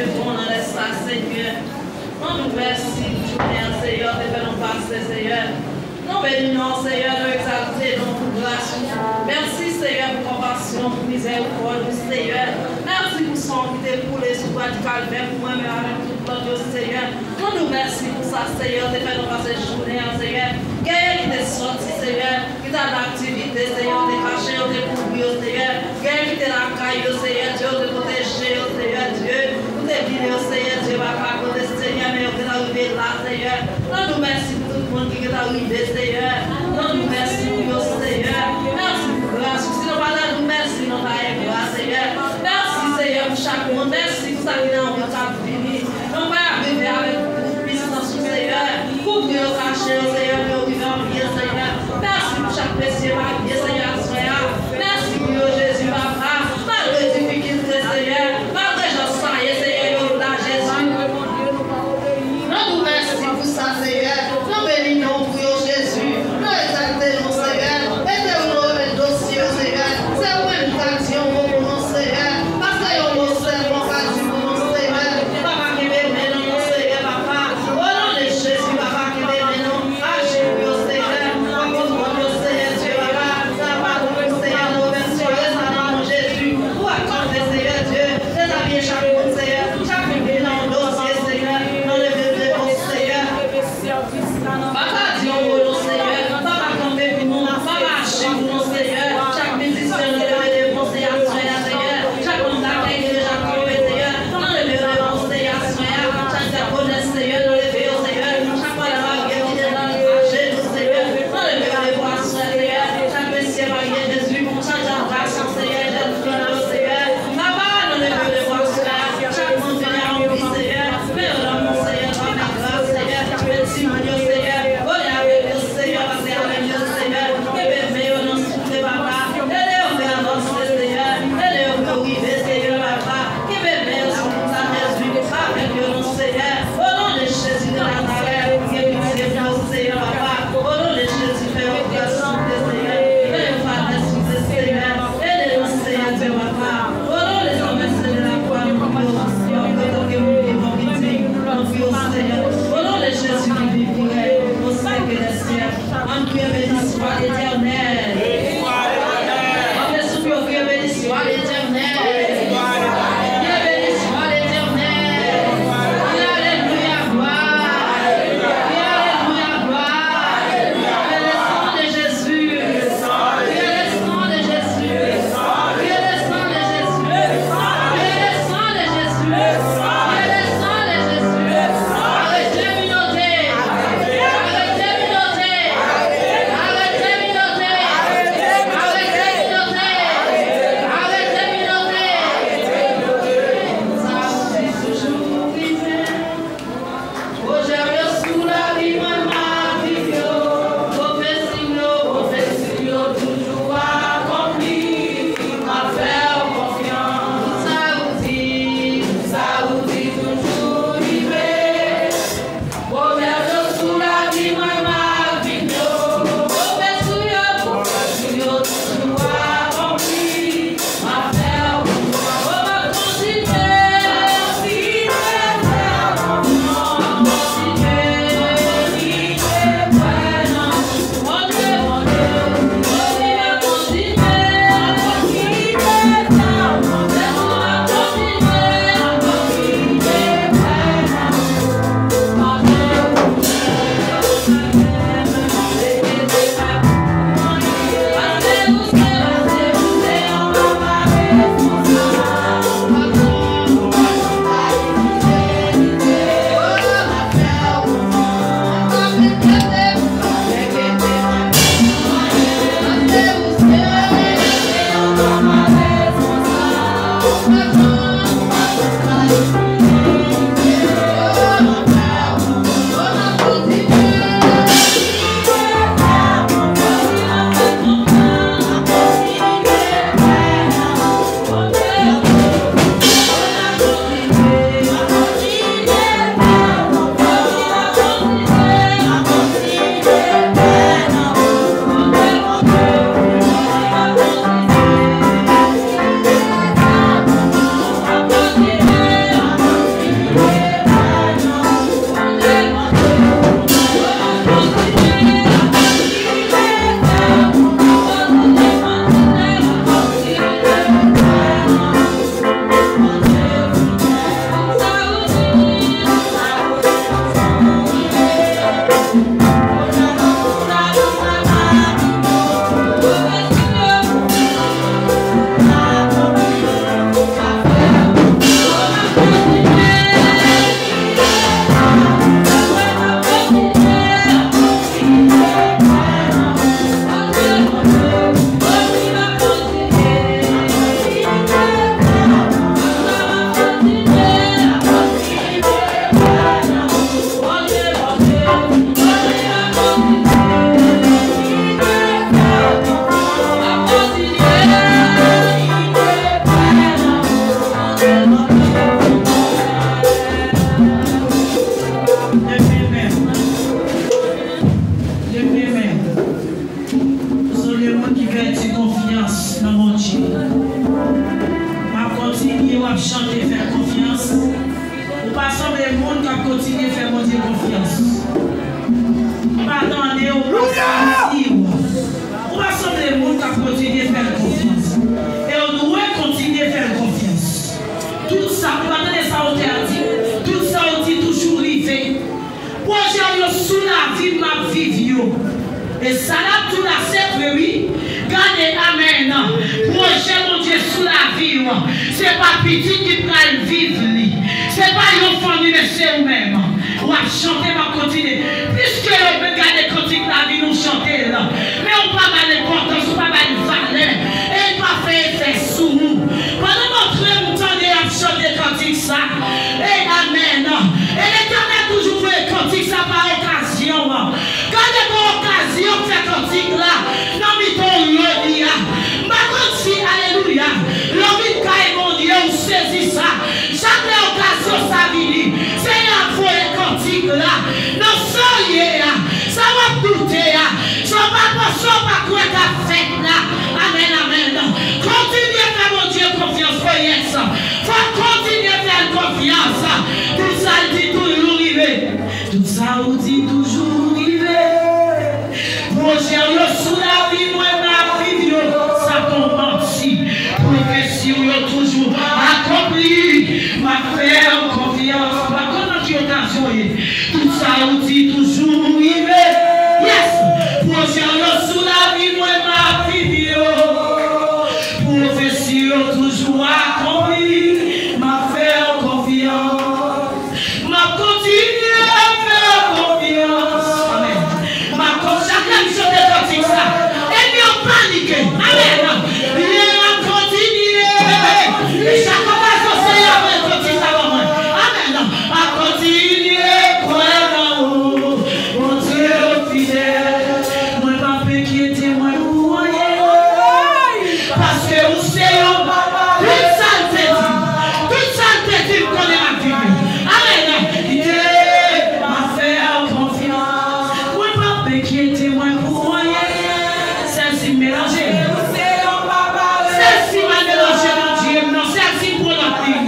Dieu bon dans l'espace, Seigneur. On nous merci, Seigneur, de faire nos passer, Seigneur. Nous bénissons, Seigneur, nous exaltons pour grâce. Merci, Seigneur, pour compassion, pour miséricorde, Seigneur. Merci pour son qui t'est coulé sur toi du calvaire pour moi, mais avec tout le monde, Seigneur. Nous nous merci pour ça, Seigneur, de faire nos passer journée, Seigneur. Quelqu'un qui t'est sorti, Seigneur, qui t'a d'activité, Seigneur, de cacher, de couvrir, Seigneur. Quelqu'un qui t'est la caille, Seigneur, Dieu, de protéger, Seigneur, Dieu. Pour te guider, Seigneur, Dieu, va pas côté, Seigneur, mais on est arrivé là, Seigneur. Nous nous merci pour tout le monde qui est arrivé, Seigneur. Nous nous merci pour vous, Seieur. Merci pour grâce. Si nous parlons de merci, nous avons grâce, Seieur. Merci, Seieur, pour chaque monde. Merci pour ça qui est en votre vie. Nous allons arriver avec toute puissance, Seieur. Couvrir le cachet, Seieur, de vivre en vie, Seieur. Merci pour chaque précieux marié, Seieur, Seigneur. Merci pour Jésus, Papa. Malgré les difficultés, Seieur. Malgré les gens saillés, Seieur, là, Jésus. Nous nous merci pour ça, Seieur. Nous bénissons pour Jésus. Nous exaltons, Seieur. Et nous le dossier, Seieur. C'est où une action pour nous, Seieur. Parce que nous sommes en face pour nous, Seieur. Papa qui m'aime, non, Seieur, Papa. Au nom de Jésus, Papa qui m'aime, non. Agis pour Seieur. Accorde-moi, Seieur, Dieu, Papa. Ça va nous, Seieur, nos versions. Et ça dans Jésus. Pour accorder, Seieur, Dieu. Déshabiller chaque monde, Seieur. Chaque vie dans le dossier, Seieur. Dans le bébé, Seieur. Papa, Dieu, au Seieur. Papa, comme bébé, nous. Papa, agis pour nous, Seieur. Chaque musicien, nous le bébé, Seigneur, Seigneur. Chaque homme d'accueil, déjà trouvé, Seieur. Nous le bébé, Seigneur, Seigneur. Chaque diaconesse, Seieur, nous le bébé, Seieur. Chaque fois, la mariée, qui est dans le cachet, Seieur. Nous le bébé, Seigneur. Chaque monsieur, marié, Jésus. Chaque génération, Seieur, Seigneur. Papa, nous le bébé, Seigneur. Chaque monde vient en vie, Seieur. Mais au nom de Seigneur, par la grâce, Seieur. Merci, mon Dieu, Seieur. On est avec Dieu, Seieur, parce que avec Dieu, Seieur. Et bébé, on nous souffle, Papa. Et les hommes avancent, Seieur. Et les hommes arrivent, Seieur, Papa. Et bébé, on souffle, ça, Jésus. Avec Dieu, non, Seieur. Au nom de Jésus de Nazareth. Et pitié pour nous, Seieur, Papa. Au nom de Jésus, fais une grâce, Seigneur. Et une grâce, Seigneur. Et les hommes, Seigneur, Dieu, Papa. Au nom des hommes, Seigneur, de la croix, nous prions, Seigneur. Que nous vivons, pitié. Nous prions, Seigneur. Au nom de Jésus qui vit pour elle. Au sein que les cieux. En Dieu béni soit l'Éternel. En Jésus, Dieu béni soit l'Éternel. Dieu béni soit l'Éternel. Alléluia, gloire. Alléluia, gloire. Le sang de Jésus. Le sang de Jésus. Le sang de Jésus. Le sang de Jésus. Le sang de Jésus. Arrêtez, Minoté. Arrêtez, Minoté. Arrêtez, Minoté. les mondes qui continuent à faire mon Dieu confiance. Pardonnez, on va sortir. On va sortir les mondes qui continuent à faire confiance. Et on doit continuer à faire confiance. Tout ça, on va donner ça au théâtre. Tout ça, on dit toujours rivé. Projet sous la vie, ma vie. Et ça là, tout la cette oui. Gardez, amen. Projet, mon Dieu, sous la vie. Ce n'est pas petit qui peut le vivre. Ce n'est pas une famille, mais c'est vous-même. On va chanter, on va continuer. Puisque on peut garder continue la vie, nous chanter là. Mais on ne va pas l'importance, on ne va pas une valeur. Et on va faire effet sous nous. Pendant notre temps, on chanter cantique ça. Et amen. Et l'Éternel toujours fait cantique ça par occasion. Quand il y a une occasion de faire cantique là, non, mais ton Dieu, ma si alléluia. L'envie de cailler mon Dieu, on saisit ça. Chaque occasion, ça vient. C'est un faux cantique là. Non, ça va douter. Ça va quoi ta fête là. Amen, amen. Continuez à faire mon Dieu confiance. Yes. Faut continuer à faire confiance. Tout ça dit toujours arrivé. Tout ça dit toujours arrivé. Projet sous la vie, moi, ma vie, ça commence. Profession toujours accompli. Ma faire confiance. Comment tu occasion? Tout ça dit toujours arrivé. Yes. Projet sous la vie, moi, ma vie. Profession toujours accompli. Ma faire confiance. Ma continuer à faire confiance. Amen. Ma chacun qui se décortique ça. Et bien paniqué. Amen. Il a continué. Et chaque occasion, c'est à continuer avant moi. Amen. À continuer, croire mon Dieu fidèle. Moi, pas qui était moi pour rien. Parce que vous savez, toute saleté connaît ma vie. Amen. Il m'a fait confiance. Moi, pas qui était moi pour rien. Celle-ci mélangée. Celle-ci m'a mélangé, mon Dieu. Non, celle-ci pour la vie.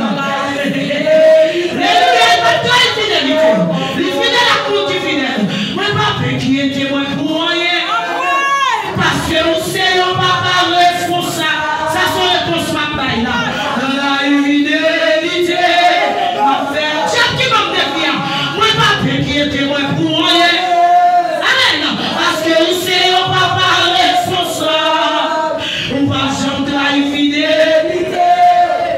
Les fidèles à coup du fidèle. Moi, pas qui était moi pour rien. Parce que vous savez, on va pas responsable. Ça sont les réponses ma baille là. La fidélité. Ma frère. Tiens, qui m'a défiant. Moi, pas qui était moi pour rien. Amen. Parce que vous savez, on va pas responsable. On va chanter la fidélité.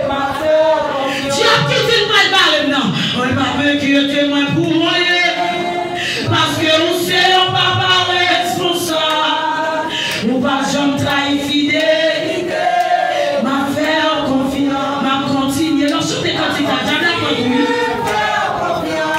Ma frère. Tiens, qui dit mal barré non. Moi, pas qui était moi pour rien. Parce que vous savez, on va pas responsable. On va chanter la fidélité. Ma faire confiance. Ma continuer. Non, sur tes cantiques, j'aime la continuer.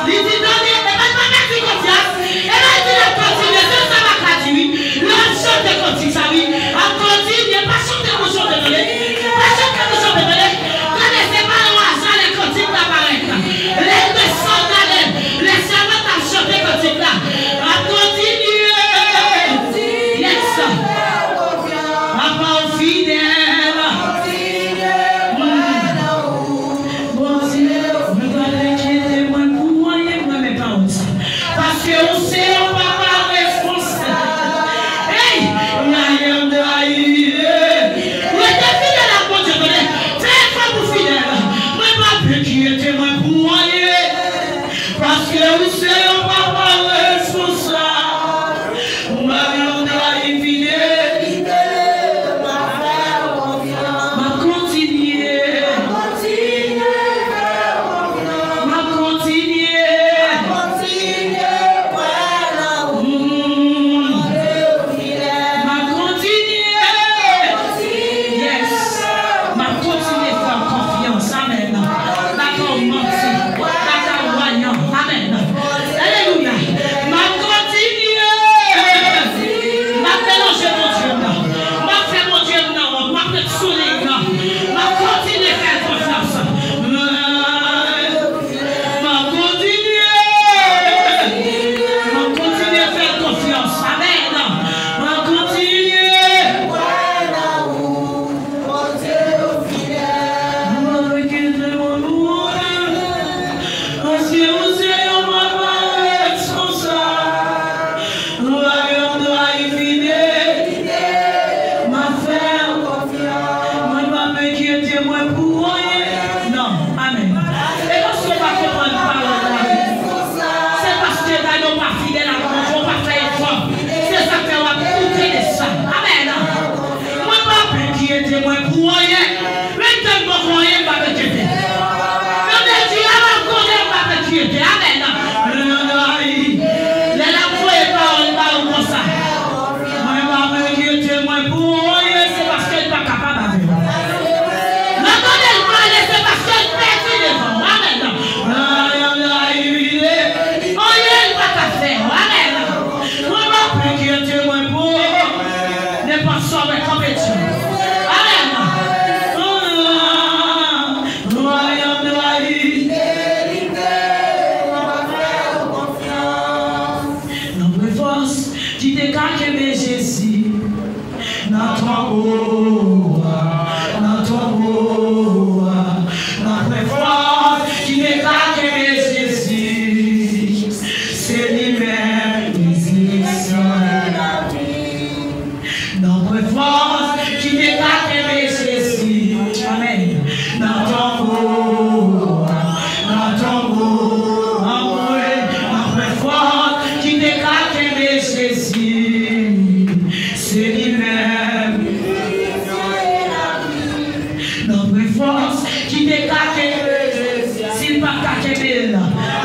Il dit, donnez, et bien, ma mère dit confiance. Et bien, il dit, la continuer. C'est ça, ma continuer. L'homme chante des cantiques, ça oui. À continuer, pas chanter mon chant de volée. Pas chanter mon chant de volée. Connaissez pas le hasard, les cantiques d'apparaître. Les descendants d'Alem. Les servants à chanter cantiques là. À continuer. Yes. À part ouais, compétition. Amen. Royaume de la liberté, on va faire confiance. Notre force, qui décale mais Jésus, notre amour, notre force, qui décale mais Jésus, c'est lui-même notre force qui décale mais Jésus. Amen. Notre amour, notre force qui décale mais Jésus, c'est lui-même. Notre force qui décale s'il ne va pas caquer là,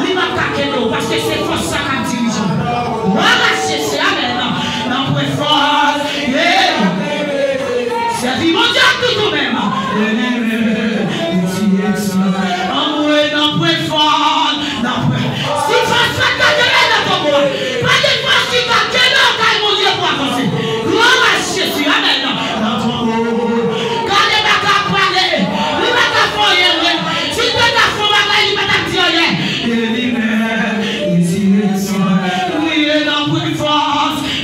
il va caquer nous parce que c'est force ça qui dirige. Voilà, c'est amen. Notre force, c'est dit mon Dieu tout même. Notre force, si force va caquer dans ton bois, pas de force qui caquer dans mon Dieu pour avancer. Gloire à Jésus, amen. Notre amour, quand les bacs à parler, les bacs à foyer, si tu as fait ma main, il va t'en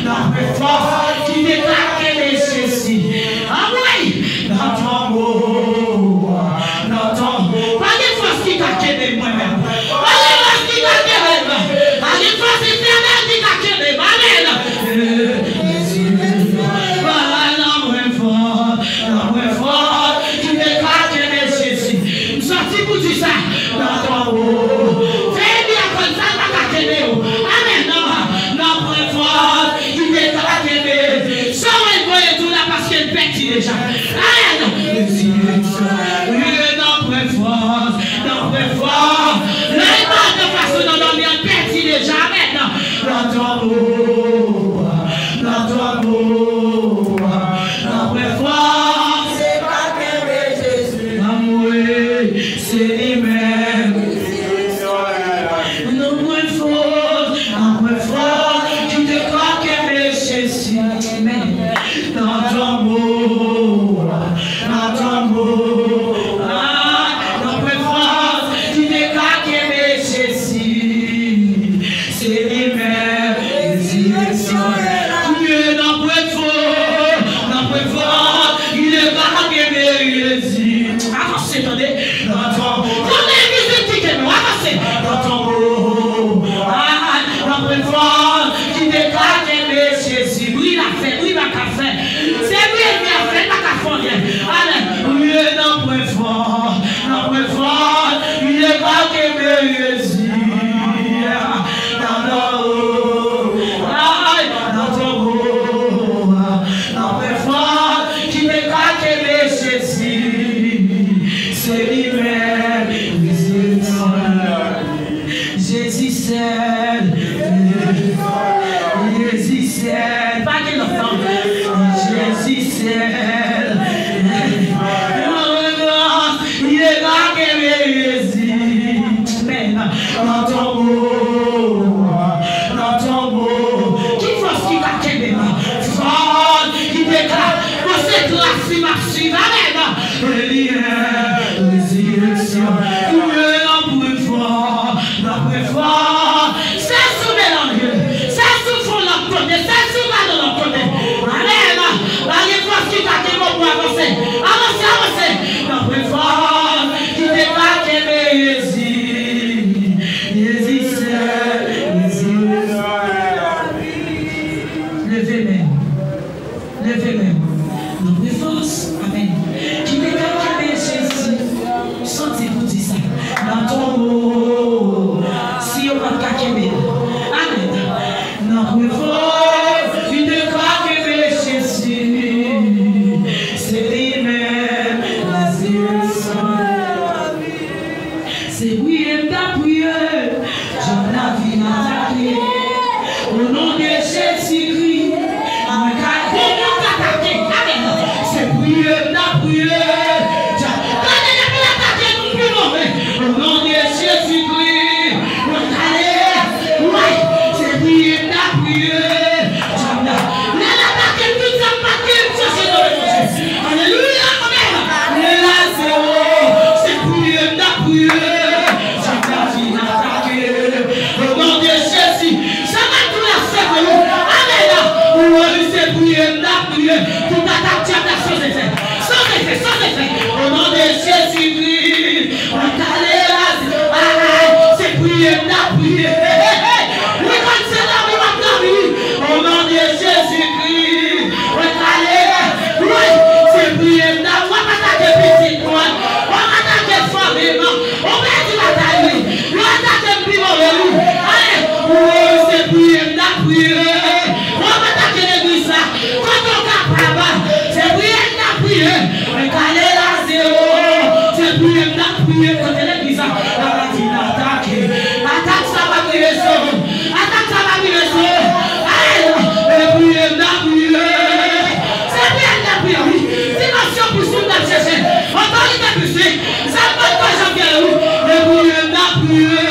notre force qui déclare les Jésus. Ah oui, notre amour, pas de force qui cache moi-même, pas de force qui cache moi-même, pas de force éternelle qui cache moi-même. Voilà notre force qui déclare les Jésus. Nous sortis pour dire ça, notre amour. Fais bien comme ça, pas cacher nous. Amen. Notre force qui déclare les Jésus. Sans envoyer tout là parce qu'elle pète déjà. Amen. Notre force. L'aimant de façon dont on vient pète déjà. Amen. Notre amour. Notre force. C'est pas que Jésus. Amour, c'est lui-même. Notre force, tu te crois que Jésus. Amen. Notre amour. Notre force, tu te crois que Jésus. C'est lui-même. Avancez, attendez. Notre force qui déclare que Jésus, lui il a fait, lui il a fait. C'est lui qui a fait, pas qu'à faire. Allez, oui, notre force, il déclare que Jésus. Notre force qui déclare que Jésus, c'est lui-même. Jésus seul, pas qu'il entend, Jésus seul, il est là que Jésus, mais notre amour, qui force qui va qu'aimer, force qui déclare, pour cette affirmation, amen, résurrection, notre force, c'est sous mélange, c'est sous fond l'autre côté, c'est sous mal de l'autre côté. Amen. La force qui t'a dit pour avancer. Avancez. Notre force qui déclare que Jésus seul. Levez même. Notre force, amen. Qui déclare que Jésus. Sentez pour dire ça. Dans ton mot. Si on va cacher, amen. Notre force, qui déclare que Jésus, c'est lui-même. C'est lui-même d'appuyer, j'en ai vie attaquée. Au nom de Jésus-Christ, c'est lui-même d'appuyer. prier. Tout attaque diable sans effet. Sans effet, sans effet. Au nom de Jésus-Christ. C'est prier, n'a prié. Oui, quand c'est là, oui, maintenant, oui. Au nom de Jésus-Christ. Oui, c'est prier, n'a on va attaquer petite moi. On va attaquer femme, on va dire la taille. On va attaquer piment, allez. Oui, c'est prier, n'a prié. On va attaquer l'église là. Quand on cap là-bas, c'est prier, n'a prié. Recalez la zéro. C'est prier, n'a prié. Quand l'église là, attaque ça va prier ça. Attaque ça va prier ça. Allez, prier, n'a prié. C'est prier, n'a prié. Dimension puissante de chercher. Autorité puissante. Ça va pas jamais. Prier, n'a prié.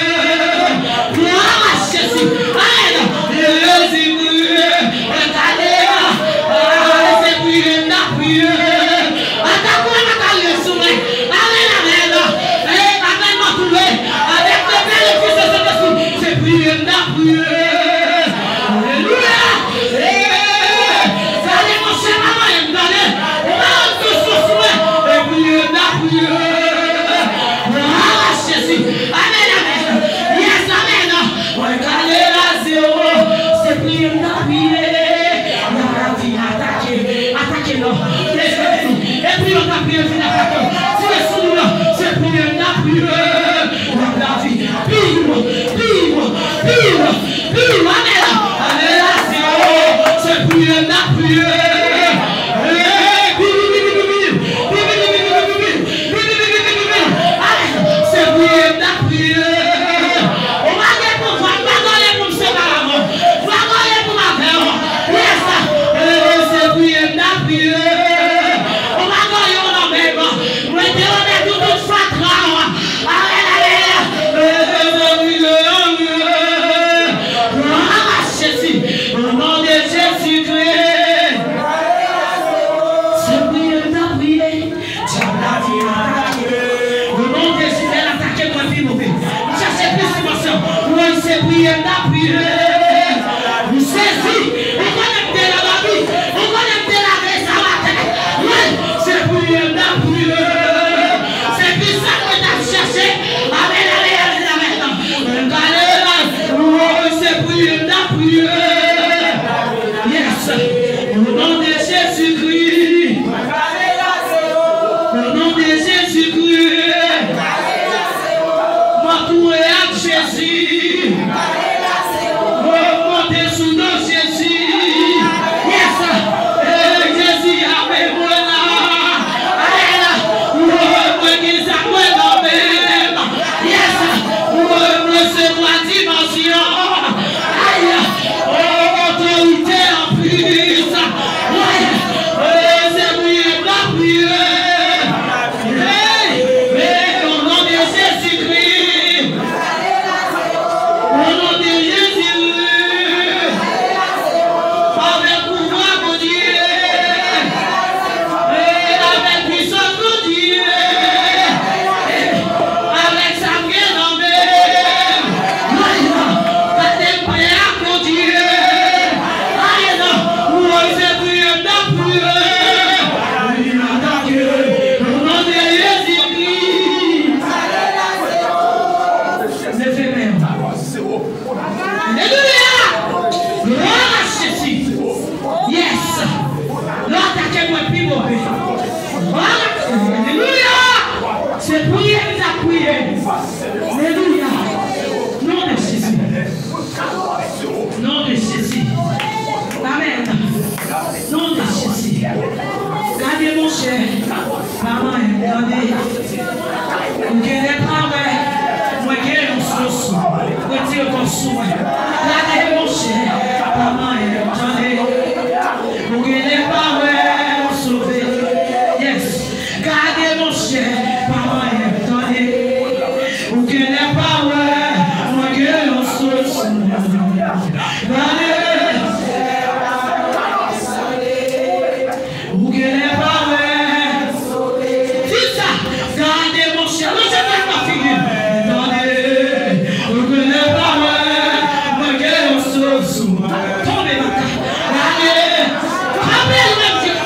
Amen.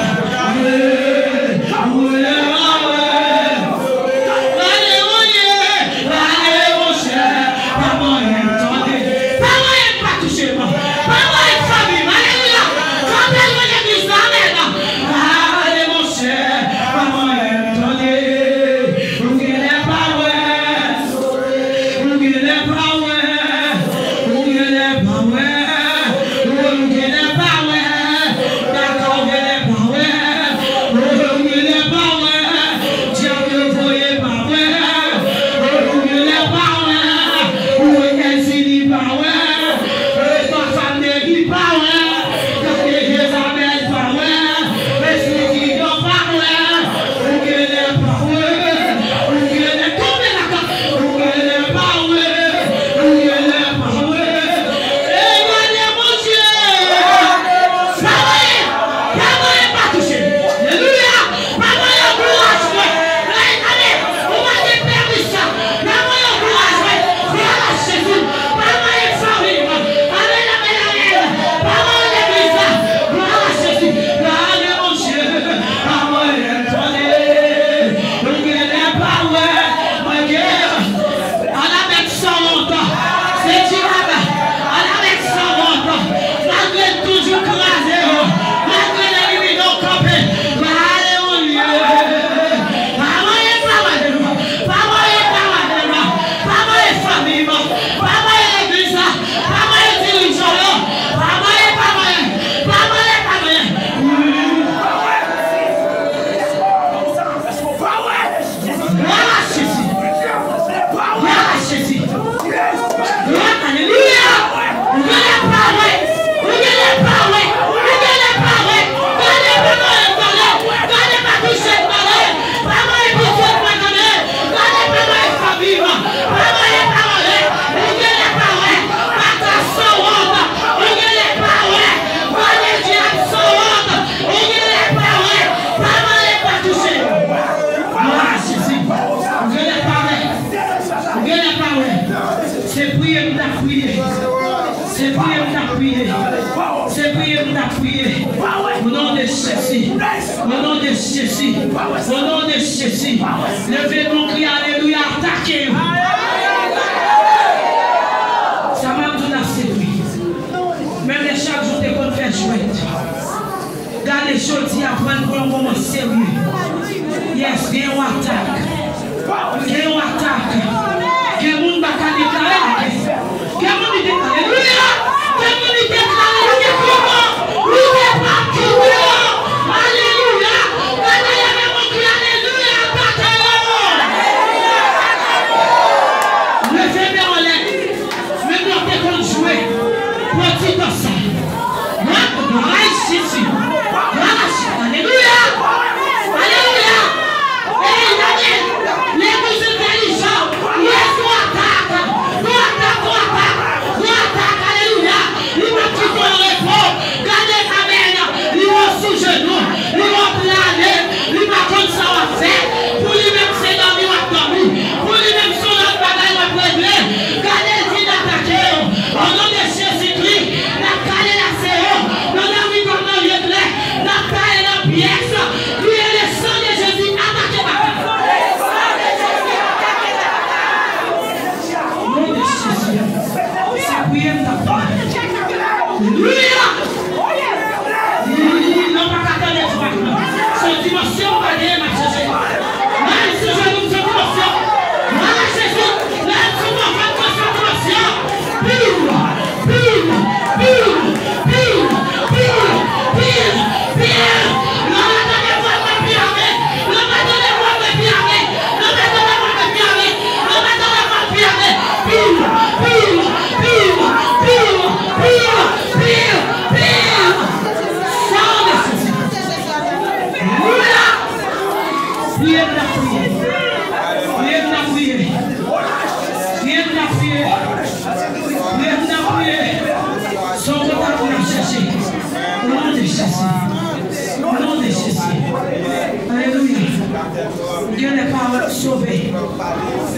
prier. Au nom de Jésus. Au nom de Jésus. Au nom de Jésus. Levez mon cri, alléluia, attaquez. Ça m'a tout séduit. Même chaque jour, des bonnes fêtes chouettes. Gardez les choses à prendre pour un moment sérieux. Yes, il y a une attaque. Il y a une attaque. Il y a un monde qui a déclaré. Il y a un monde qui a déclaré. Alléluia. Il y a un monde qui a déclaré. Il y a partout. Alléluia. Il y a mon cri. Alléluia. Attaquez-le. Levez-moi en l'air. Même quand tu es joué. Petit dans ça. Jésus. Alléluia. Alléluia. Les plus intelligents. Yes, nous attaque. Nous attaque. Alléluia. Il va quitter le repos. Gardez sa mère. Il va sous genoux. Il va planer. Il va comme ça va faire. Pour lui-même, c'est dormir ou dormir. Pour lui-même, son autre bagaille va régler. Gardez le dit d'attaquer. Au nom de Jésus-Christ, la calée la séance. La taille la pièce, lui est le sang de Jésus, attaquez ma carte. Nom de Jésus, c'est prier ta part. Alléluia. Il n'a pas qu'à les trois. Cette dimension va gagner ma Jésus. Là, il se joue une dimension. Là, Jésus, là, tu m'as fait cette dimension. Pire. Vous avez les paroles de sauver. Vous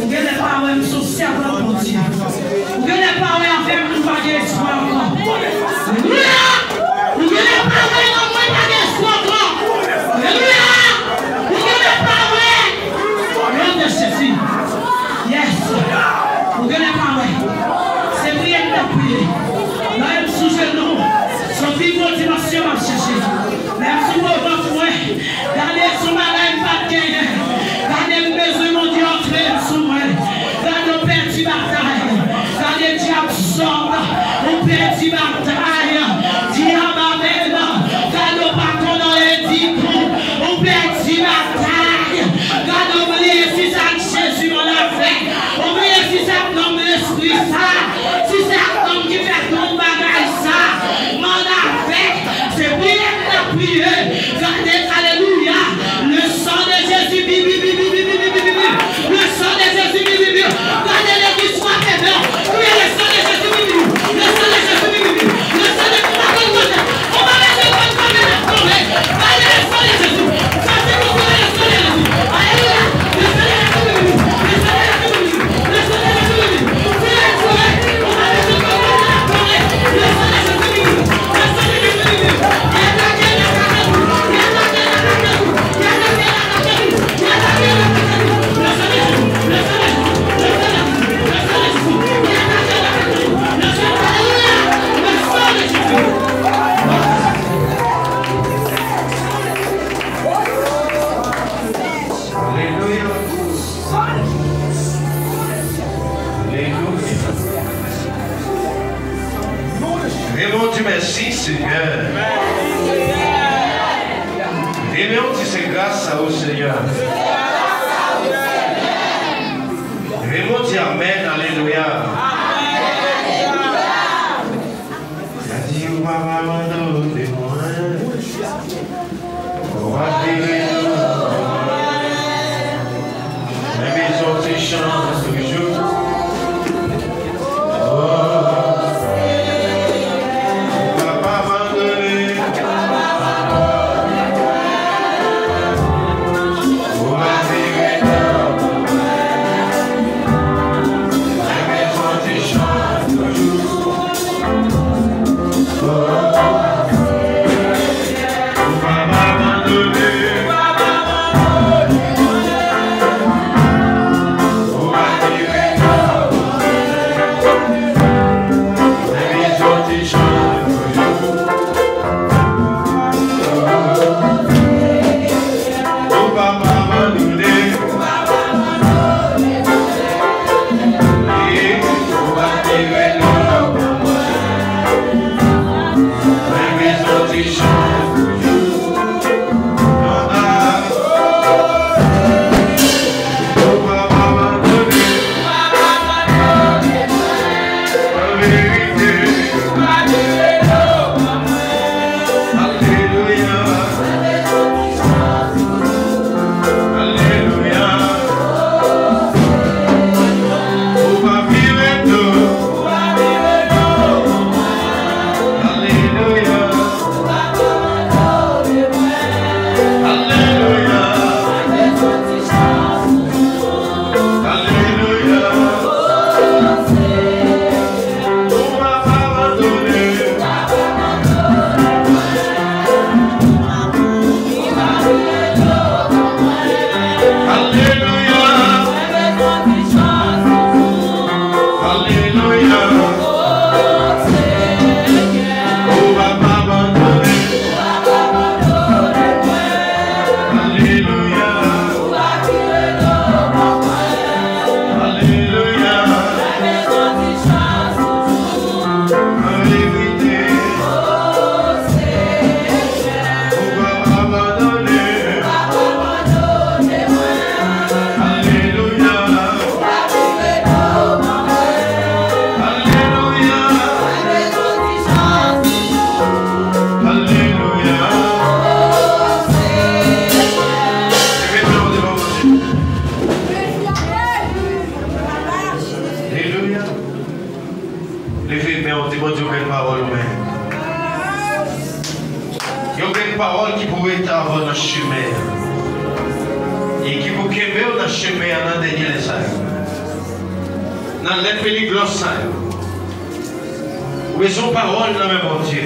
avez les paroles de sauver pour Dieu. Vous avez les paroles avec nous pas d'espoir encore. Alléluia. Vous avez les paroles en moins pas d'espoir encore. Alléluia. Vous avez les paroles. Nom de Jésus. Yes. Vous avez les paroles. C'est prier de prier. Là, il me sous genoux. Son vivre dimension à chercher. Même si vous avez gardez son malin pas de gagner. Gardez le besoin mon Dieu entrer sous moi. Gardez le petit bataille. Gardez le diable sort. Le petit bataille. Diable même. Gardez le bâton dans les 10 coups. Le petit bataille. Gardez oubliez si ça Jésus en a fait. Oubliez si ça tombe l'esprit ça. Si ça tombe qui fait ton bagage ça. M'en a fait. C'est bien de prier. Gardez, alléluia. Le sang de Jésus, le sang de Jésus, gardez l'église soit bébé. Oui, le sang de Jésus, le sang de Jésus, le sang de Jésus. On va mettre le sang de Jésus. Gardez le sang de Jésus. Ça c'est pour le sang de Jésus. Alléluia. Le sang de Jésus, le sang de Jésus, le sang de Jésus. On va mettre le sang de Jésus. Le sang de Jésus, le sang de Jésus. Merci Seigneur. Et on dit c'est grâce au Seigneur. Et on dit Amen, Alléluia. Même ils ont ces chants tous les jours. Oh, avant dans le chemin. Et qui vous kembe dans le chemin dans le dernier les dans l'épée gloss. Où est son parole dans même mon Dieu.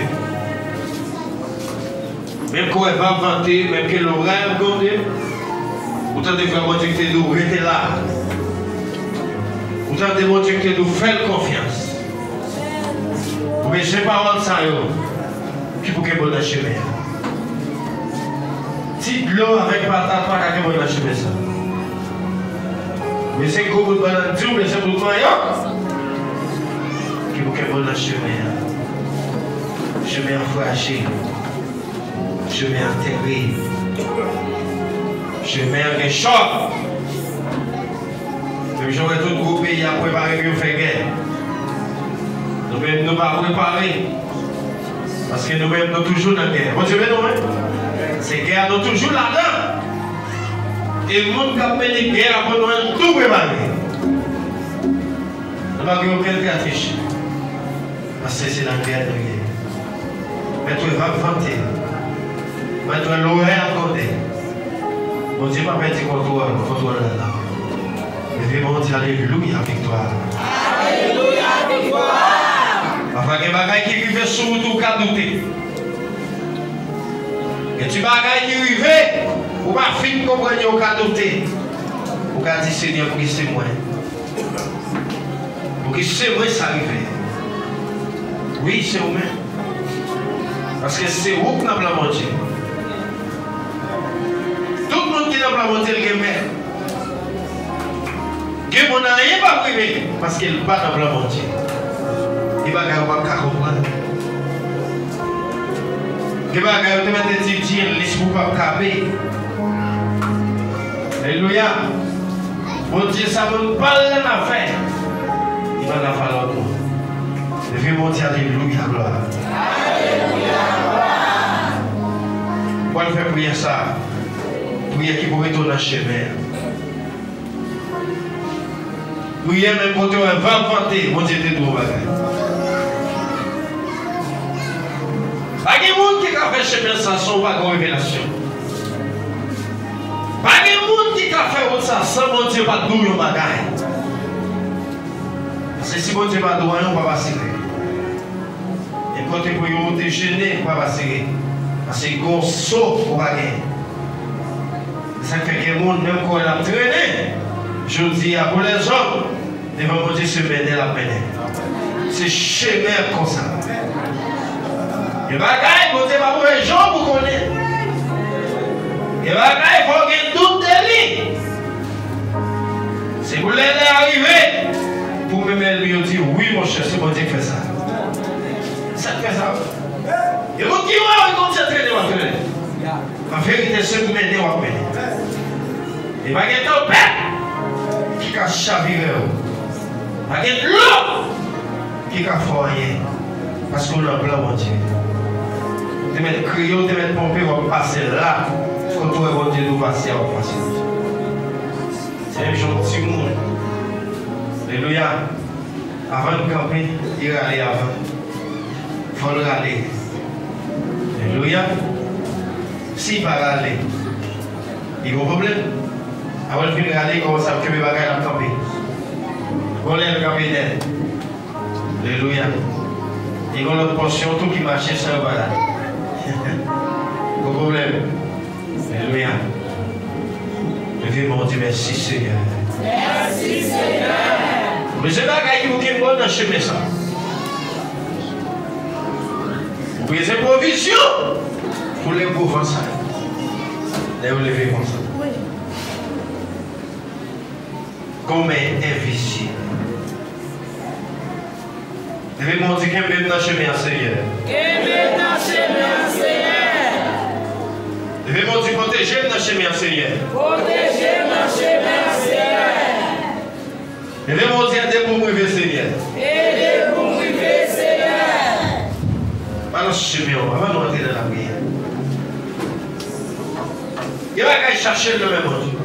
Même qu'on ne va pas vanter, même que l'horaire gondé, autant de faire mon Dieu que nous rester là. Autant de mon Dieu que nous faire confiance. Mais ces paroles ça qui vous kembe dans le chemin. Si de l'eau avec patate, pas qu'à kembe dans le chemin ça. Mais c'est comme une banane dure, mais c'est pour le maillot. Qui vous kembe dans le chemin. Chemin fragile. Chemin enterré. Chemin en choc. Même j'aurais tout gros pays à préparer pour faire guerre. Nous-mêmes, nous ne pas préparer. Parce que nous-mêmes, nous sommes toujours dans la guerre. Vous savez, nous-mêmes? C'est guerre, nous sommes toujours là-dedans. Et le monde qui a fait des guerres, nous devons tout préparer. Nous n'avons aucun stratégie. Parce que c'est la guerre de guerre. Mais tu vas vanter. Mais tu vas l'horaire à côté. Mon Dieu m'a perdu contrôle là. Et mon Dieu, alléluia, victoire. Alléluia, victoire. Parce que les bagailles qui vivent sur tout cas douter. Et tu bagailles qui vivent, ou pas fin comprendre au cas douter. Ou cas dire Seigneur, pour qui c'est moi. Pour qui c'est moi, ça arrive. Oui, c'est vous-même. Parce que c'est vous qui n'avez pas mangé. Tout le monde qui n'a pas mangé le gamin. Que mon n'a pas privé. Parce qu'il n'a pas mangé. Il va pas comprendre. Il va pas mettre des petits l'esprit pas caber. Alléluia. Mon Dieu, ça ne veut pas l'affaire. Il va la faire l'autre. Je vais monter alléluia, gloire. Alléluia, gloire. Pourquoi on fait prier ça? Prier qui pourrait retourner dans le chemin. Prier même quand on va vanter, mon Dieu te trouve bagaille. Pas de monde qui a fait chemin sans son pas de révélation. Pas de monde qui a fait ça sans mon Dieu pas de douille bagaille. Parce que si mon Dieu pas de douille, on ne va pas passer. Et quand tu peux te gêner, on ne va pas passer. Parce que gros saut pour gagner. Ça fait que le monde, même quand il a traîné, je dis à pour les hommes, devant mon Dieu se mener la peine. C'est chemin comme ça. Et bagaille, mon Dieu va pour les gens pour connaître. Et bagaille, il faut qu'il y ait tout de lui. C'est pour l'aider à arriver. Pour me mettre lui dire, oui mon cher, c'est mon Dieu qui fait ça. Ça fait ça. Et vous qui va concentrer de votre vie. En vérité, c'est pour m'aider à mener. Et pas qu'il y ait un père qui a chaviré. Pas qu'il y ait l'eau qui a foyé. Parce qu'on a plein mon Dieu. Tu mets crier, tu mets pomper, on va passer là. Quand tu vas Dieu, nous passer, on va passer. C'est un gentil monde. Alléluia. Avant de camper, il va aller avant. Il faut le aller. Alléluia. S'il va aller, il y a un problème. Avant de venir aller, comment ça que mes bagages à camper. On est le camper d'aide. Alléluia. Il y a une portion, tout qui marche, c'est un balade. Pas de problème. Alléluia. Je vais mon Dieu, merci Seigneur. Merci Seigneur. Mais c'est pas qu'il vous dit bon dans le chemin ça. Vous pouvez des provisions pour les pauvres ça. Les lever comme ça. Comme invisible. Je vais mon Dieu, qu'est-ce que dans le chemin Seigneur. Qu'est-ce dans le chemin Seigneur. Je vais mon Dieu, protéger dans le chemin Seigneur. Protéger dans le chemin Seigneur. Je vais mon Dieu, aider pour m'arriver Seigneur. Aider pour m'arriver Seigneur. Pas dans ce chemin, avant de rentrer dans la prière. Il va aller chercher le même mon Dieu.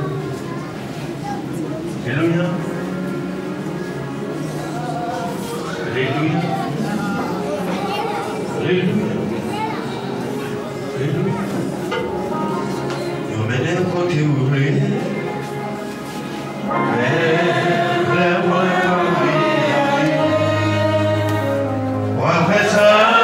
Alléluia. Alléluia. Alléluia. Alléluia. même côté ouvré. Lève-moi pour après ça,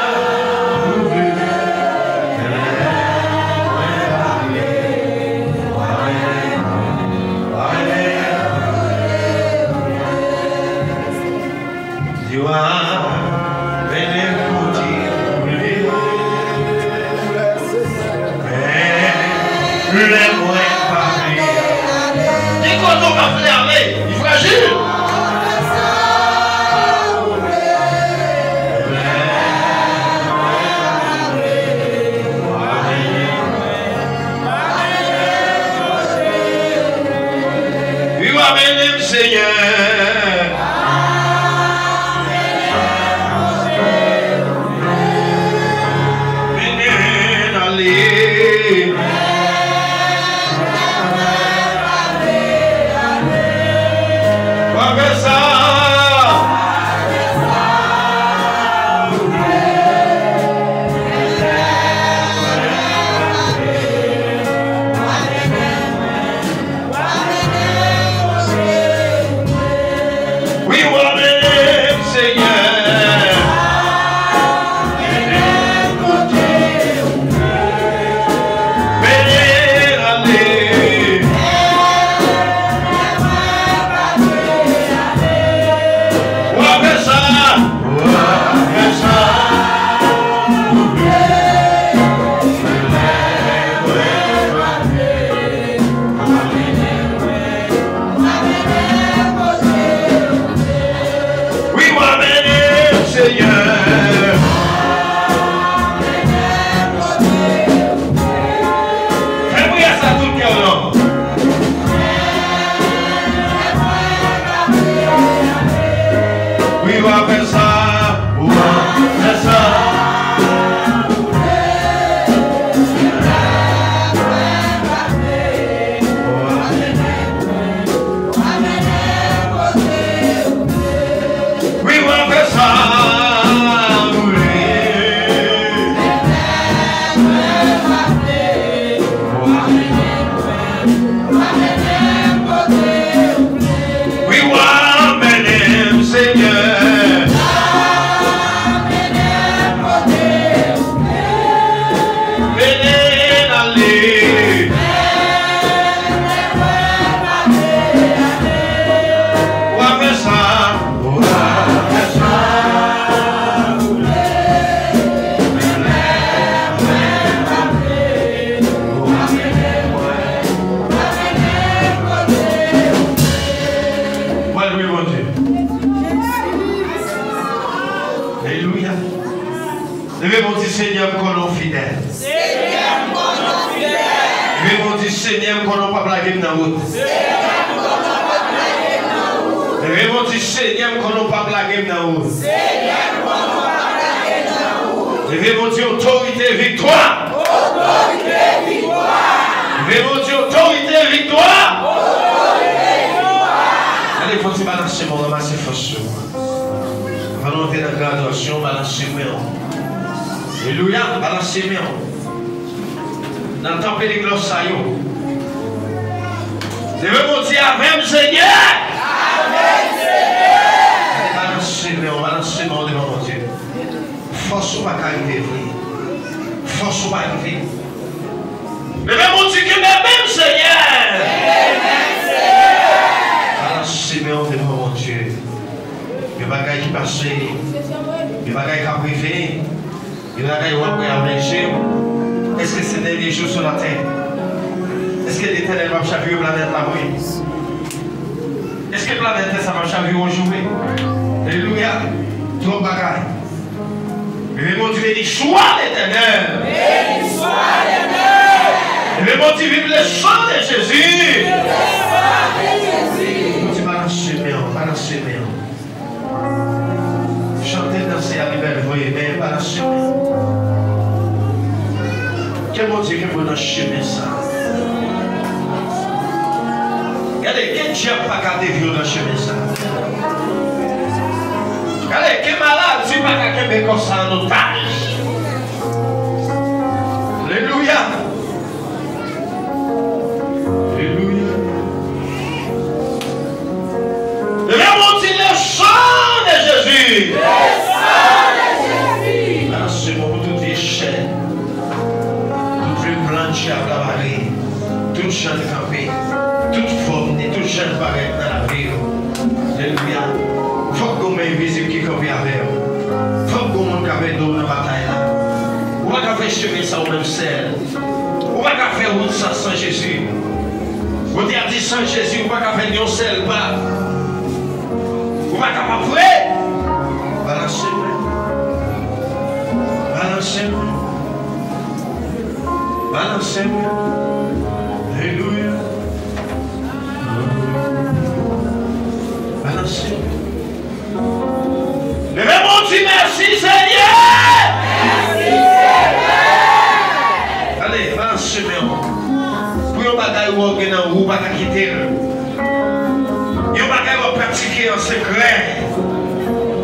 Alléluia, balancez-moi. Dans le temple de gloire, ça y est. Devez-vous dire Amen, Seigneur. Amen, Seigneur. Balancez-moi devant mon Dieu. Force ou pas arriver. Force ou pas arriver. Devez-vous dire que même Seigneur. Balancez-moi devant mon Dieu. Les bagailles qui passent, les bagailles qui arrivent. Il y a des gens qui ont est-ce que c'est des jours sur la terre? Est-ce que l'Éternel va chavirer la planète là? Est-ce que la planète ça va chavirer aujourd'hui? Alléluia. Trop bagaille. Mais mon Dieu dit sois l'Éternel. Sois l'Éternel. Mais mon Dieu vive le sang de Jésus. Mon Dieu balancez bien. Chantez, danser à l'hiver, voyez bien, balancez bien. Quel bon Dieu qui est dans le chemin ça? Regardez, quel Dieu n'a pas gardé vieux dans le chemin ça? Regardez, quel malade tu n'as pas gardé comme ça en otage? jeunes campés, toute forme, toute jeune paraît dans la vie. Alléluia. Il faut que vous invisible qui campé avec vous. Il faut que vous avez dans la bataille là. Vous ne pouvez pas faire chemin ça au même sel. Vous ne pouvez pas faire route ça sans Jésus. Vous dites dit sans Jésus, vous ne pouvez pas faire un sel pas. Vous ne pouvez pas faire. Balancez-moi. Balancez-moi. Balancez-moi. Alléluia. Balancez-moi. Levez-moi, dis merci Seigneur. Merci Seigneur. Allez, balancez-moi. Pour yon bagay ou organ en roue, pas quitter. Yon bagay ou pratiquer en secret.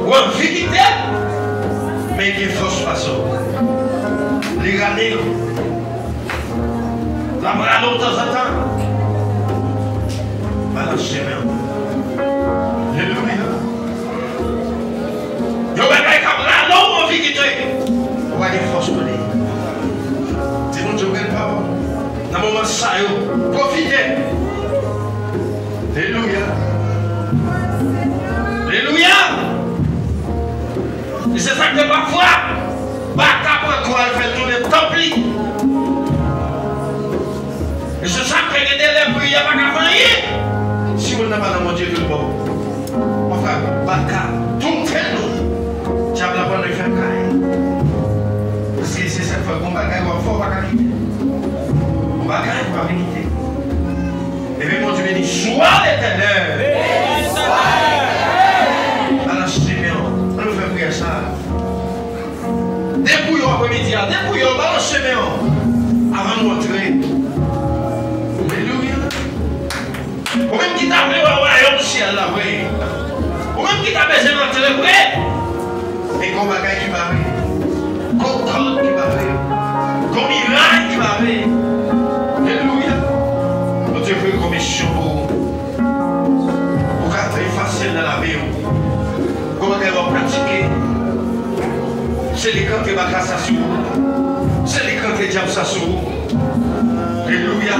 Ou en vérité. Mais il y a force façon. Les raner. La brado de temps en temps. Balancez-moi. Alléluia. Yon bagay comme brado ou en vérité. Ou a des forces pour lui. C'est mon Dieu, quelle parole. Dans le moment ça, profitez. Alléluia. Alléluia. Et c'est ça que parfois, Baka prend quoi, elle fait tourner le temple. Et c'est ça que les prières pas qu'à faire. Si vous n'avez pas dans mon Dieu tout le monde, enfin, Baka, tout fait nous. Diable a pas de faire caille. Parce que c'est cette fois qu'on va gagner, on va faire Baka quitter. On va gagner, on va quitter. Et puis mon Dieu me dit, sois l'éternel. Alors, Simeon, on nous fait prier ça. Dépouillons après-midi, dépouillons, balance Simeon. Avant de rentrer. Alléluia. Ou même qui t'a appelé au royaume ciel là, oui. Ou même qui t'a besoin d'entrer, oui. Et qu'on va gagner qui va arriver. Qu'on corde qui va arriver. Qu'on miracle qui va arriver. Alléluia. Nous te faisons une commission pour qu'elle soit facile dans la vie. Comment elle va pratiquer. C'est les quand tu vas casser sur vous. C'est les quand tu diable ça sur vous. Alléluia.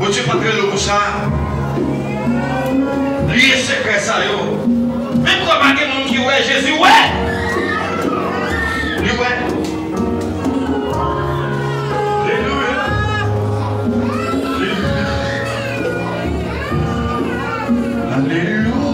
Bon Dieu pas créer le pour ça. Lié secret ça yo. Même quand pas quelqu'un qui ouais Jésus ouais. Lui ouais. Alléluia. Alléluia. Alléluia.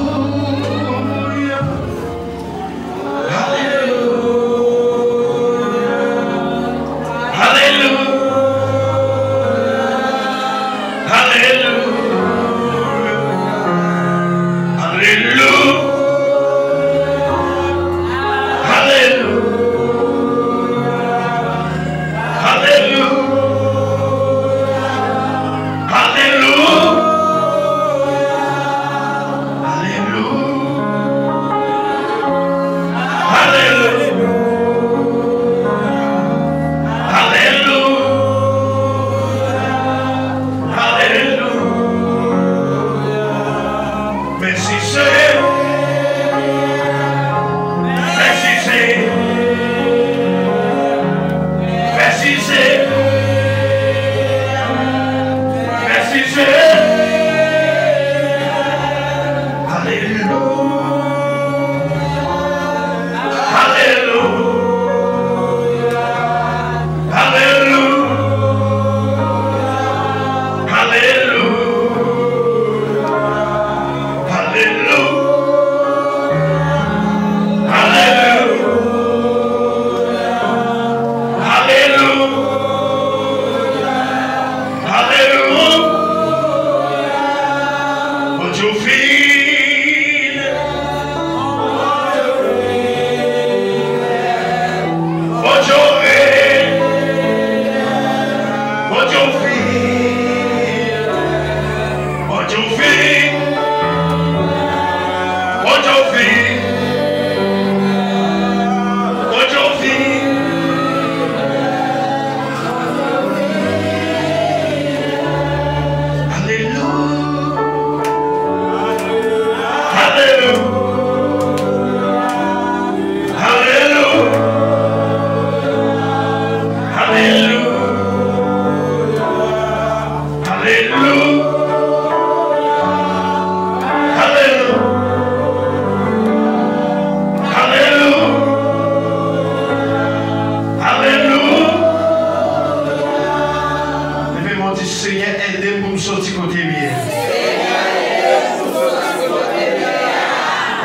aidez pour me sortir côté bien.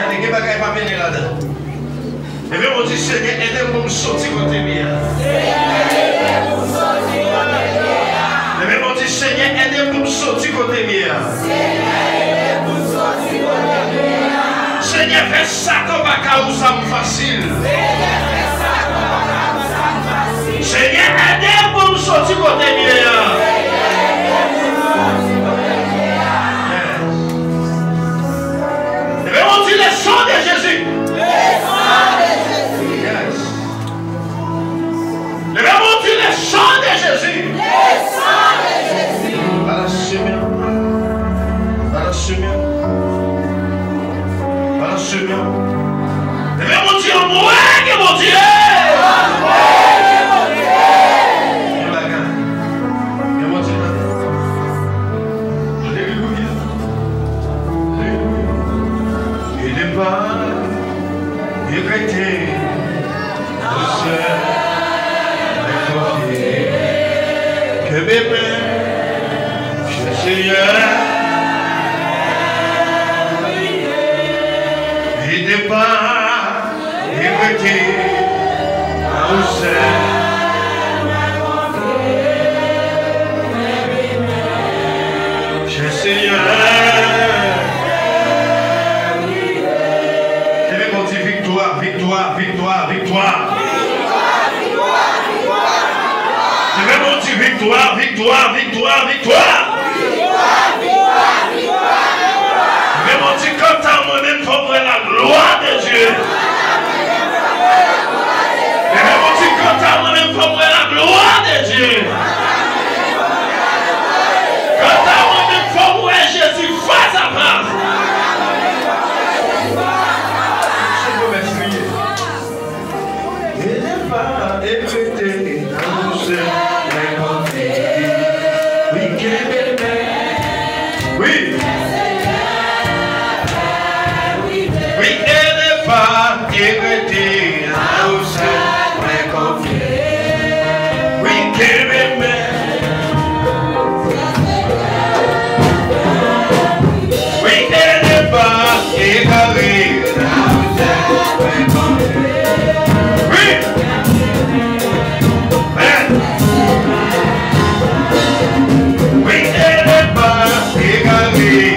Il y a des bagages pas venir là-dedans. Et bien, on dit, Seigneur, aidez pour me sortir côté bien. Et bien, on dit, Seigneur, aidez pour me sortir côté bien. Seigneur, fais ça comme un cas où ça me facile. Seigneur, aidez pour me sortir côté bien. Et bien, on dit, le sang de Jésus. Le même on dit le sang de Jésus. Le sang de Jésus. Par la semaine. Par la semaine. Par la semaine. Le même on dit en moi que mon Dieu. En moi que mon Dieu. Et la gagne. Et mon Dieu. Alléluia. Alléluia. Il n'est pas irrité. Le Seigneur. Que bébé, Seigneur, il n'est pas irrité, au Seigneur, je vais mon dire victoire, victoire, victoire, victoire. Victoire, victoire, victoire, victoire. Mais mon Dieu, quand à moi-même, pour voir la gloire de Dieu. Mais mon Dieu, quand à moi-même, pour voir la gloire de Dieu. Quand à moi-même, pour voir Jésus face à face. Je peux m'exprimer. Il n'est pas écouté dans nos yeux. Oui. Oui, elle n'est pas irritée, mais confiée. Oui, qu'elle m'aime. Oui, elle n'est pas égarée, mais confiée. Oui. Oui, elle n'est pas égarée.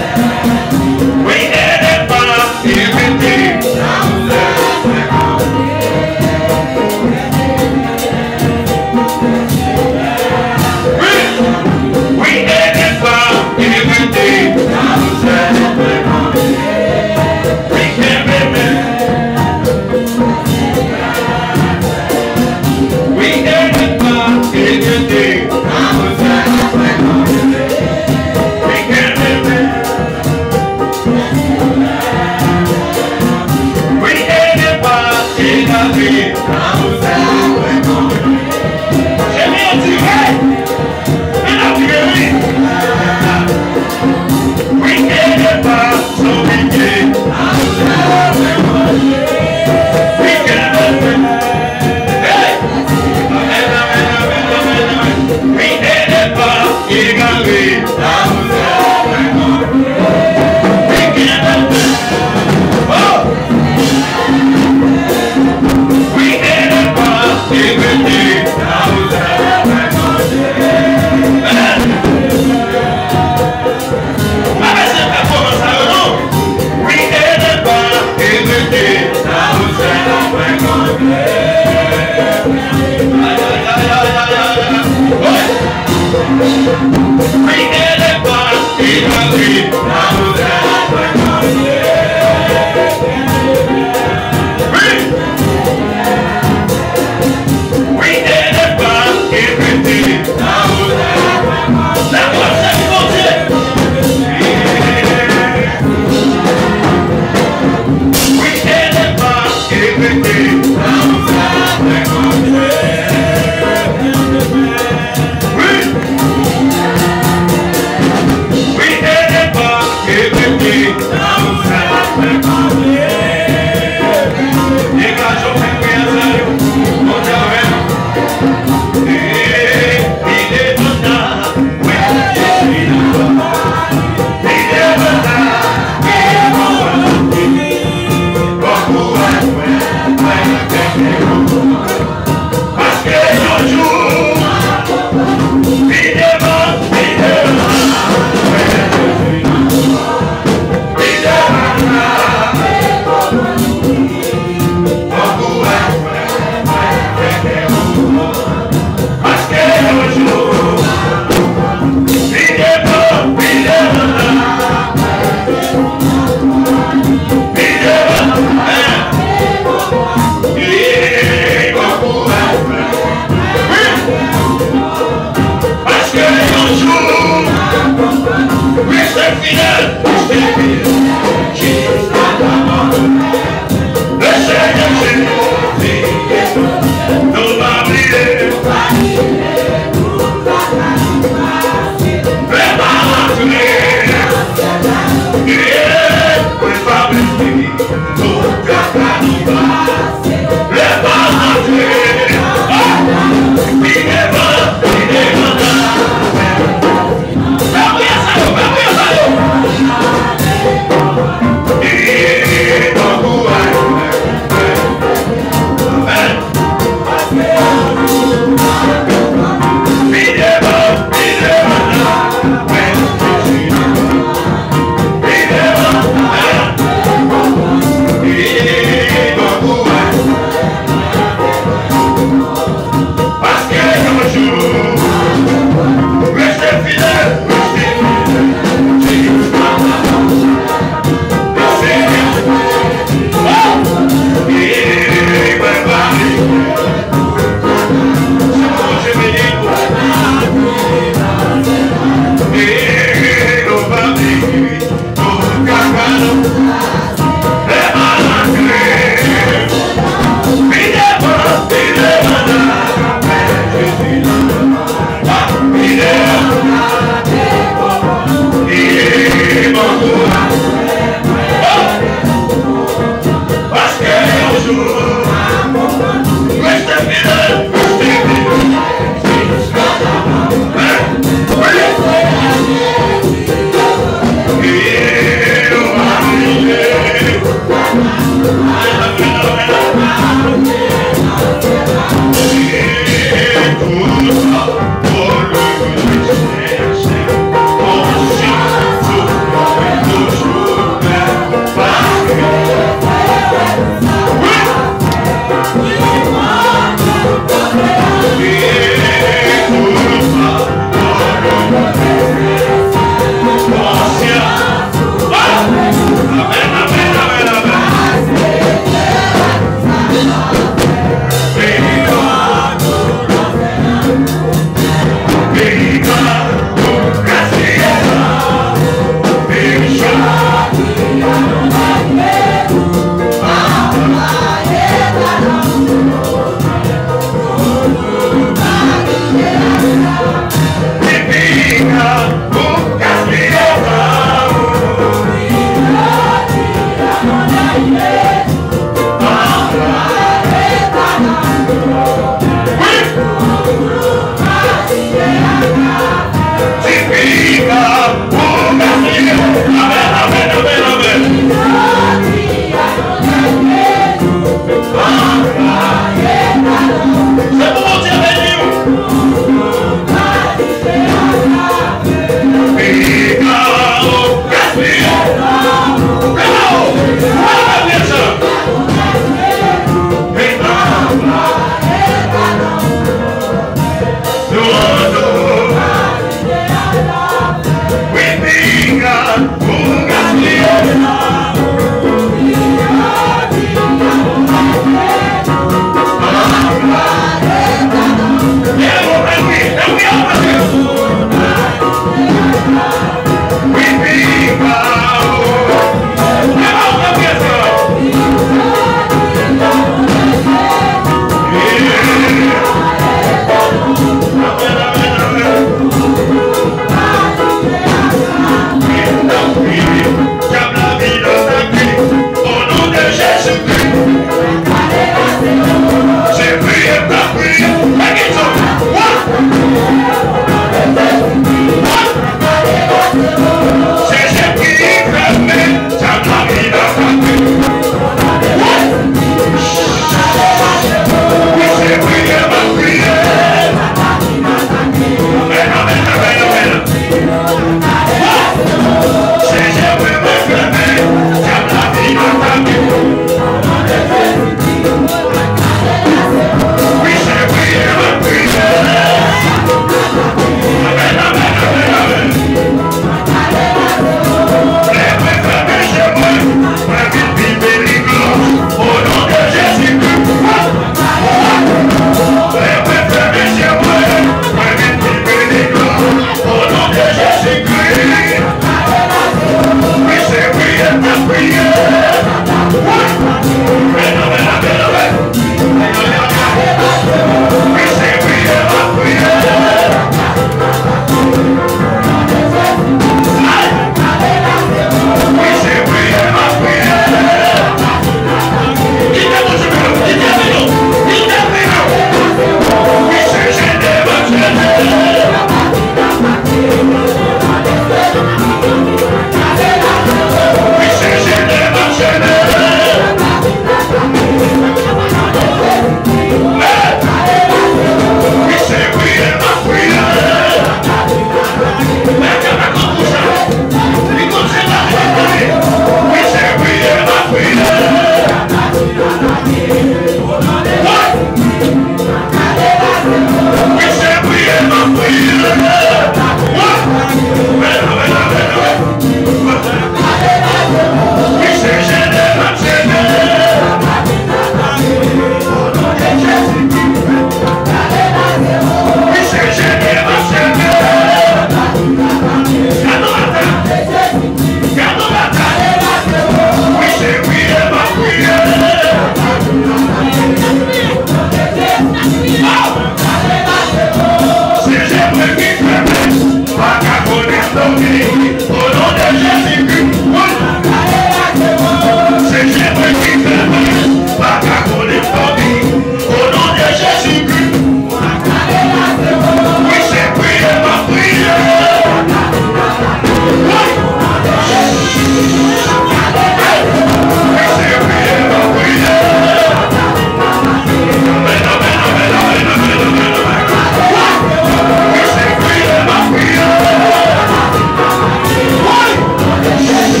Yes.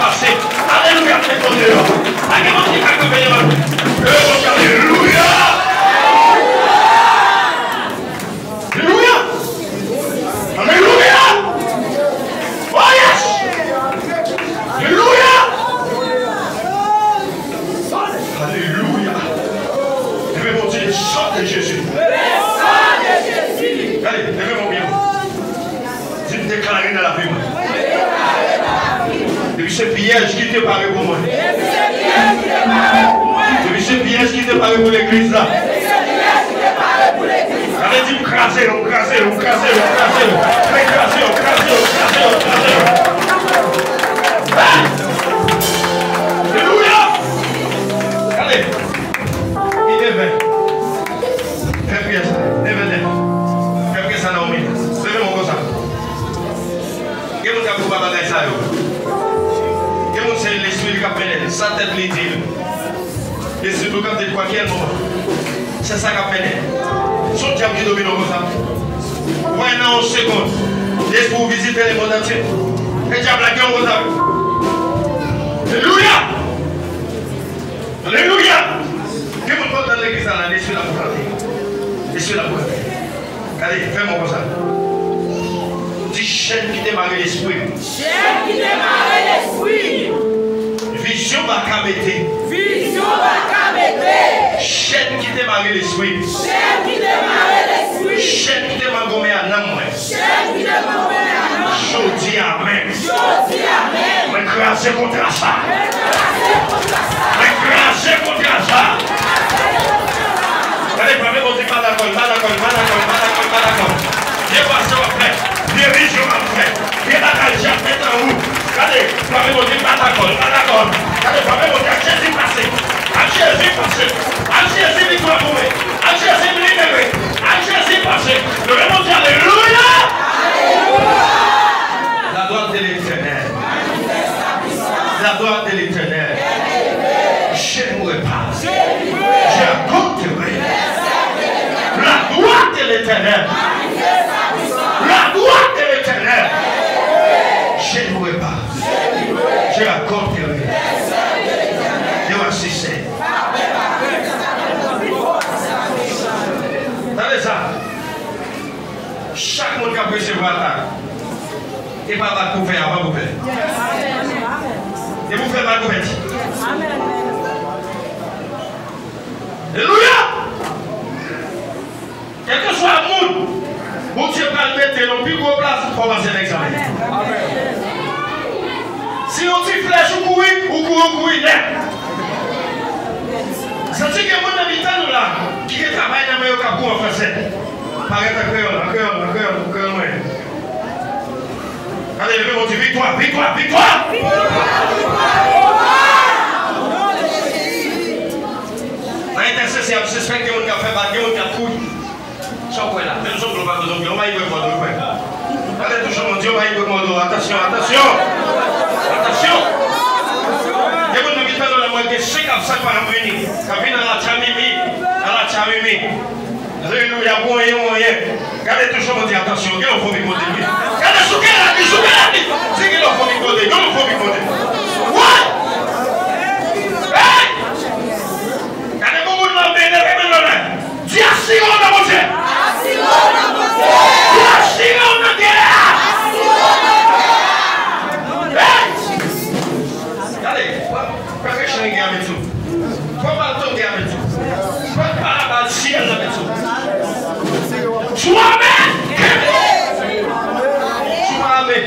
passer. Alléluia, c'est ton Dieu. Alléluia. Alléluia. Alléluia. Oh yes. Alléluia. Alléluia. Levez mon Dieu, le sang de Jésus. Allez, levez mon bien. Dites déclarer dans la vie. Depuis ce piège qui te paraît pour moi. Depuis ce piège qui te paraît pour l'église là. Allez, dis craser. Alléluia. Allez, il est vert. Fais prier ça. Fais prier ça, Naomi. Levez mon cosa. Qu'est-ce que vous avez fait ça? C'est l'esprit qui appelle, sa tête lui dit. L'esprit qui appelle quoi quel moment. C'est ça qui appelle. Son diable qui domine comme ça. Ouais, non, en seconde. L'esprit pour visiter les mondes entiers. Le diable a gueule comme ça. Alléluia. Alléluia. Que vous portez dans l'église là, l'esprit là pour canter. L'esprit là pour canter. Allez, fais-moi comme ça. Dis chaîne qui démarre l'esprit. Chaîne qui démarre l'esprit. Vision va caméter. Chaîne qui démarre l'esprit. Chaîne qui démarre gommé à l'âme. Je dis amen. Mais crasez contre ça. Allez, pas même on dit pas d'accord. Viens voir ça après. Viens vision après. Viens la calcia tête en haut. Allez, pas même on dit pas d'accord. Allez, pas même on dit à Jésus passé. À Jésus victoire pour moi. À Jésus libéré. À Jésus passé. Le même on dit alléluia. La gloire de l'éternel. La gloire de l'éternel. Je ne mourrai pas. Je compterai. La gloire de l'éternel. La gloire de l'éternel. Je ne mourrai pas. Je la compterai. Je vais assister. Attendez ça. Chaque monde qui a pris ce bataille. Et pas va couper avant vous faire. Et vous faites mal couper. Alléluia. Quel que soit le monde, mon Dieu va le mettre dans le plus gros place pour commencer l'examen. Si on dit flèche ou courir, net. Ça dit que mon habitant là, qui travaille dans le meilleur capot en français. Paraît à créole. Allez, levez mon Dieu, victoire. Dans l'intercession, je suspecte que mon café va gagner, mon café couille. Ça, quoi là? Même si on ne peut pas nous on va y voir. Allez, toujours mon Dieu, on va y voir. Attention. Et vous n'avez pas dans la moitié, c'est comme ça qu'on a venu. Quand on a la chamimi. Alléluia, moyen. Regardez toujours mon Dieu, attention, qu'il faut m'écouter. Regardez ce qu'elle a dit. C'est qu'il faut m'écouter. Ouais! Regardez comment vous m'avez dit. Dis assirons dans mon Dieu. Regardez, pas que je n'ai rien avec tout. Pas mal de temps avec tout. Pas mal de ciel avec tout. Toi-même. Allez,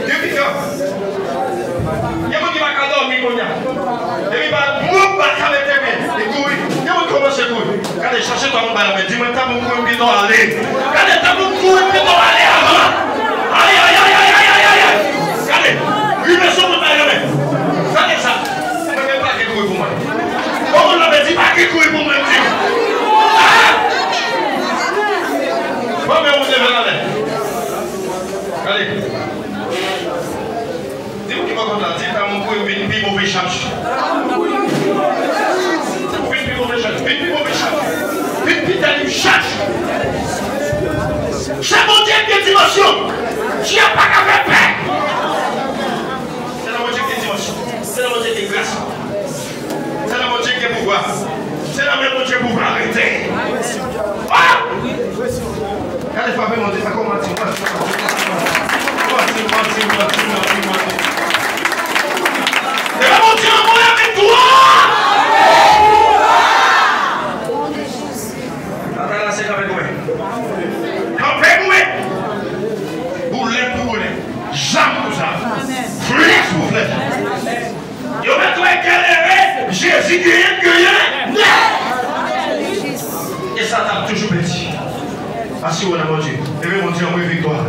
depuis quand il y a qui va dormir comme ça. Et il va commencer à courir. Regardez, cherchez toi mon ballon. Dis-moi, t'as mon couille qui doit aller. Regardez, t'as mon couille qui doit aller avant. Aïe. Regardez, lui, mais son ballon. Regardez ça. Je ne veux pas qu'il couille pour moi. Comme on l'avait dit, pas qu'il couille pour moi. Comment vous devez aller? Allez. Dis-moi qui va content. Dis t'as mon couille, une mauvais charge. Une charge. C'est mon Dieu qui est dimension. Tu n'as pas qu'à faire paix. C'est la moitié qui est dimension. C'est la moitié qui est grâce. C'est la moitié qui est pouvoir. C'est la même moitié pour arrêter. Ah! Quand les femmes m'ont dit, ça commence. C'est la moitié en moi avec toi. Attends, c'est avec moi. Campez vous. Boulet pour boulet. Jamais pour ça. Flèche pour flèche. Yo met toi éclairé. Jésus gagne. Et ça t'a toujours petit. Parce qu'on a mon Dieu. Et mon Dieu, on veut victoire.